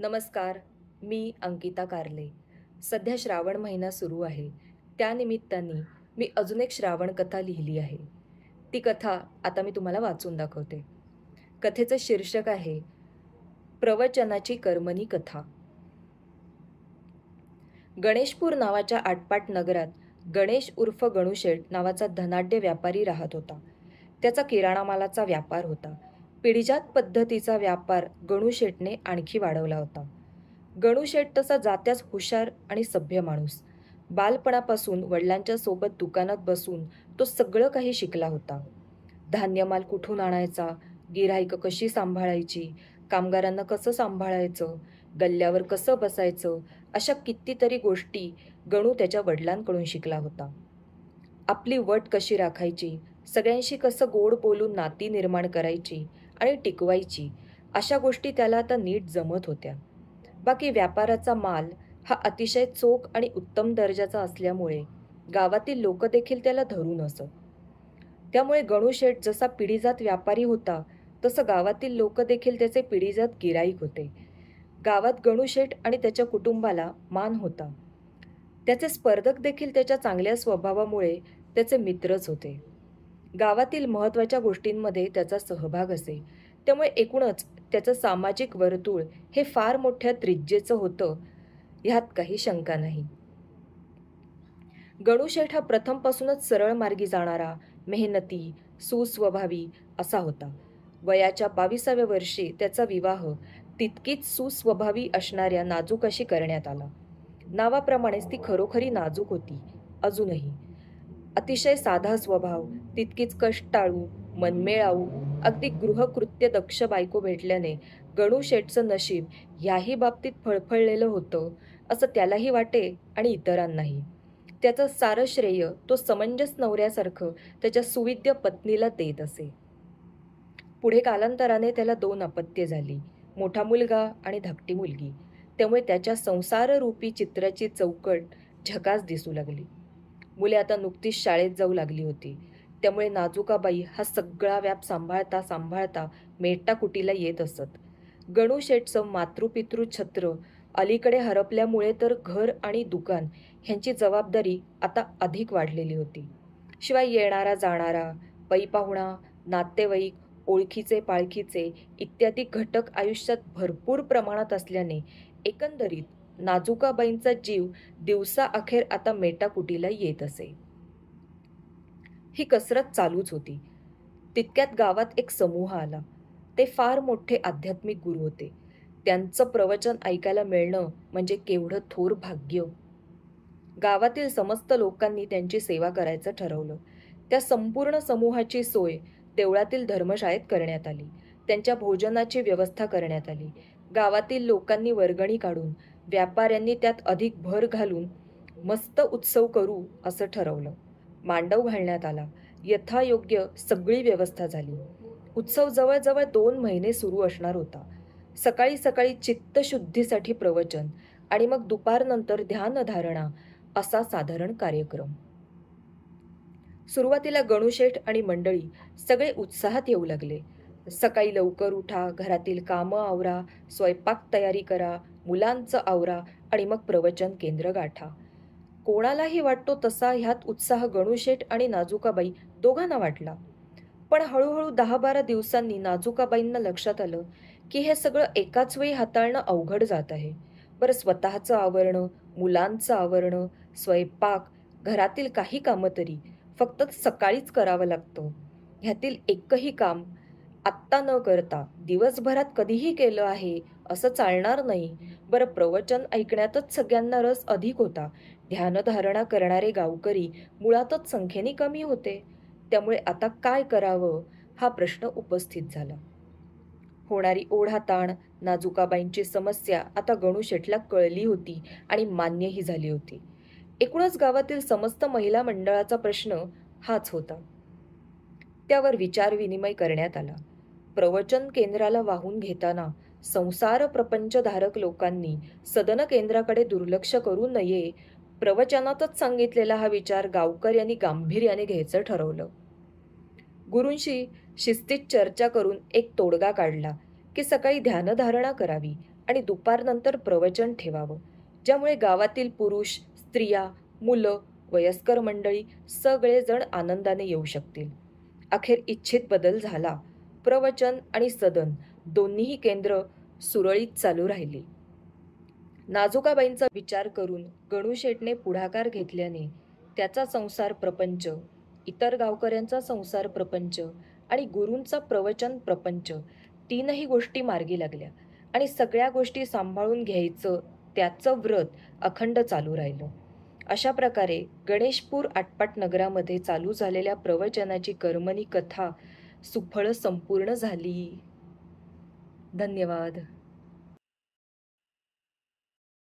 नमस्कार. मी अंकिता कारले. सध्या श्रावण महिना सुरू आहे. त्यानिमित्ताने मी अजून एक श्रावण कथा लिहिली आहे. ती कथा आता मी तुम्हाला वाचून दाखवते. कथेचं शीर्षक आहे प्रवचनाची कर्मणी कथा. गणेशपूर नावाच्या आटपाट नगरात गणेश उर्फ गणूशेठ नावाचा धनाढ्य व्यापारी राहत होता. त्याचा किराणा मालाचा व्यापार होता. पिढीजात पद्धतीचा व्यापार गणूशेठने आणखी वाढवला होता. गणूशेठ तसा जात्याच हुशार आणि सभ्य माणूस. बालपणापासून वडिलांच्या सोबत दुकानात बसून तो सगळं काही शिकला होता. धान्यमाल कुठून आणायचा, गिऱ्हाईकं कशी सांभाळायची, कामगारांना कसं सांभाळायचं, गल्ल्यावर कसं बसायचं, अशा कितीतरी गोष्टी गणू त्याच्या वडिलांकडून शिकला होता. आपली वट कशी राखायची, सगळ्यांशी कसं गोड बोलून नाती निर्माण करायची आणि टिकवायची, अशा गोष्टी त्याला आता नीट जमत होत्या. बाकी व्यापाराचा माल हा अतिशय चोख आणि उत्तम दर्जाचा असल्यामुळे गावातील लोक देखील त्याला धरून असत. त्यामुळे गणूशेठ जसा पिढीजात व्यापारी होता तसं गावातील लोक देखील त्याचे पिढीजात गिराईक होते. गावात गणूशेठ आणि त्याच्या कुटुंबाला मान होता. त्याचे स्पर्धक देखील त्याच्या चांगल्या स्वभावामुळे त्याचे मित्रच होते. गावातील महत्त्वाच्या गोष्टींमध्ये त्याचा सहभाग असे. त्यामुळे एकूणच त्याचं सामाजिक वर्तुळ हे फार मोठ्या त्रिज्येचं होतं, ह्यात काही शंका नाही. गणूशेठ हा प्रथमपासूनच सरळ मार्गी जाणारा, मेहनती, सुस्वभावी असा होता. वयाच्या 22व्या वर्षी त्याचा विवाह तितकीच सुस्वभावी असणाऱ्या नाजूकाशी करण्यात आला. नावाप्रमाणेच ती खरोखरी नाजूक होती. अजूनही अतिशय साधा स्वभाव, तितकीच कष्टाळू, मनमिळाऊ, अगदी गृहकृत्य दक्ष बायको भेटल्याने गणूशेठचं नशीब याही बाबतीत फळफळलेलं होतं असं त्यालाही वाटे आणि इतरांनाही. त्याचं सारं श्रेय तो समंजस नवऱ्यासारखं त्याच्या सुविद्य पत्नीला देत असे. पुढे कालांतराने त्याला 2 अपत्ये झाली, मोठा मुलगा आणि धाकटी मुलगी. त्यामुळे त्याच्या संसाररूपी चित्राची चौकट झकास दिसू लागली. मुले आता नुकतीच शाळेत जाऊ लागली होती. त्यामुळे नाजूकाबाई हा सगळा व्याप सांभाळता सांभाळता मेटाकुटीला येत असत. गणूशेठचं मातृपितृ छत्र अलीकडे हरपल्यामुळे तर घर आणि दुकान ह्यांची जबाबदारी आता अधिक वाढलेली होती. शिवाय येणारा जाणारा, पै पाहुणा, नातेवाईक, ओळखीचे पाळखीचे इत्यादी घटक आयुष्यात भरपूर प्रमाणात असल्याने एकंदरीत नाजूकाबाईंचा जीव दिवसाअखेर आता मेटाकुटीला येत असे. ही कसरत चालूच होती. तितक्यात गावात एक समूह आला. ते फार मोठे आध्यात्मिक गुरु होते. त्यांचं प्रवचन ऐकायला मिळणं म्हणजे केवढं थोर भाग्य. गावातील समस्त लोकांनी त्यांची सेवा करायचं ठरवलं. त्या संपूर्ण समूहाची सोय देवळातील धर्मशाळेत करण्यात आली. त्यांच्या भोजनाची व्यवस्था करण्यात आली. गावातील लोकांनी वर्गणी काढून, व्यापाऱ्यांनी त्यात अधिक भर घालून मस्त उत्सव करू असं ठरवलं. मांडव घालण्यात आला. यथायोग्य सगळी व्यवस्था झाली. उत्सव जवळजवळ 2 महिने सुरू असणार होता. सकाळी सकाळी चित्तशुद्धीसाठी प्रवचन आणि मग दुपारनंतर ध्यानधारणा असा साधारण कार्यक्रम. सुरुवातीला गणूशेठ आणि मंडळी सगळे उत्साहात येऊ लागले. सकाळी लवकर उठा, घरातील कामं आवरा, स्वयंपाक तयारी करा, मुलांचं आवरा आणि मग प्रवचन केंद्र गाठा. कोणालाही वाटतो तसा ह्यात उत्साह गणूशेठ आणि नाजूकाबाई दोघांना वाटला. पण हळूहळू 10-12 दिवसांनी नाजूकाबाईंना लक्षात आलं की हे सगळं एकाच वेळी हाताळणं अवघड जात आहे. बरं, स्वतःचं आवरणं, मुलांचं आवरणं, स्वयंपाक, घरातील काही कामं तरी फक्त सकाळीच करावं लागतं. ह्यातील एकही काम आत्ता न करता दिवसभरात कधीही केलं आहे असं चालणार नाही. बरं, प्रवचन ऐकण्यातच सगळ्यांना रस अधिक होता. ध्यानधारणा करणारे गावकरी मुळातच संख्येने कमी होते. त्यामुळे आता काय करावं हा प्रश्न उपस्थित झाला. होणारी ओढाताण, नाजूकाबाईंची समस्या आता गणूशेठला कळली होती आणि मान्यही झाली होती. एकूणच गावातील समस्त महिला मंडळाचा प्रश्न हाच होता. त्यावर विचारविनिमय करण्यात आला. प्रवचन केंद्राला वाहून घेताना संसार प्रपंचधारक लोकांनी सदन केंद्राकडे दुर्लक्ष करू नये. प्रवचनातच सांगितलेला हा विचार गावकऱ्यांनी गांभीर्याने घ्यायचं ठरवलं. गुरूंशी शिस्तीत चर्चा करून एक तोडगा काढला की सकाळी ध्यानधारणा करावी आणि दुपारनंतर प्रवचन ठेवावं, ज्यामुळे गावातील पुरुष, स्त्रिया, मुलं, वयस्कर मंडळी सगळेजण आनंदाने येऊ शकतील. अखेर इच्छित बदल झाला. प्रवचन आणि सदन दोन्हीही केंद्र सुरळीत चालू राहिली. नाजूकाबाईंचा विचार करून गणूशेठने पुढाकार घेतल्याने त्याचा संसार प्रपंच, इतर गावकऱ्यांचा संसार प्रपंच आणि गुरूंचा प्रवचन प्रपंच तीनही गोष्टी मार्गी लागल्या आणि सगळ्या गोष्टी सांभाळून घ्यायचं त्याचं व्रत अखंड चालू राहिलं. अशा प्रकारे गणेशपूर आटपाट नगरामध्ये चालू झालेल्या प्रवचनाची कर्मणी कथा सुफळ संपूर्ण झाली. धन्यवाद.